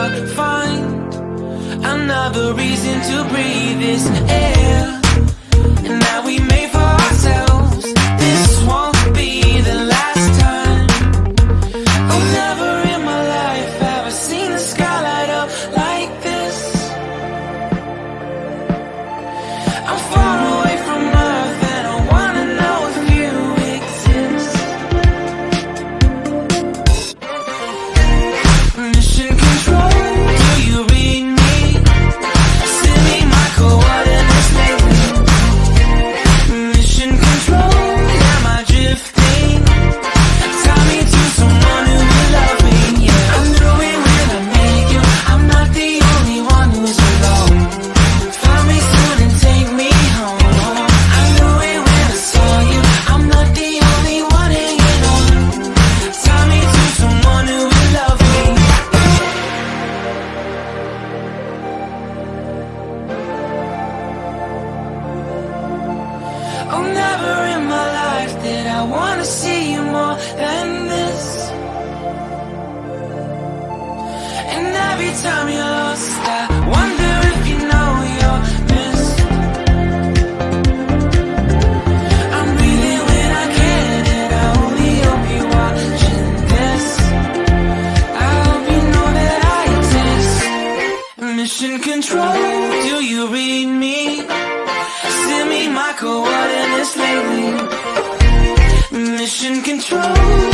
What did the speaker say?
gotta find another reason to breathe this air. And now we made for ourselves. This won't be the last time. Oh, never in my life have I seen the sky light up like this. I'm far away from Earth and I wanna know if you exist. Mission control, do you read me? Send me my coordinates lately. Mission control, am I drifting? Tie me to someone who will love me, yeah. I knew it when I met you, I'm not the only one who's alone. Find me soon and take me home. I knew it when I saw you, I'm not the only one hanging on. Tie me to someone who will love me. Oh, never in my life did I wanna see you more than this. And every time you're lost, I wonder if you know you're missed. I'm breathing when I can, and I only hope you're watching this. I hope you know that I exist. Mission control, do you read me? Send me my coordinates lately. Mission control.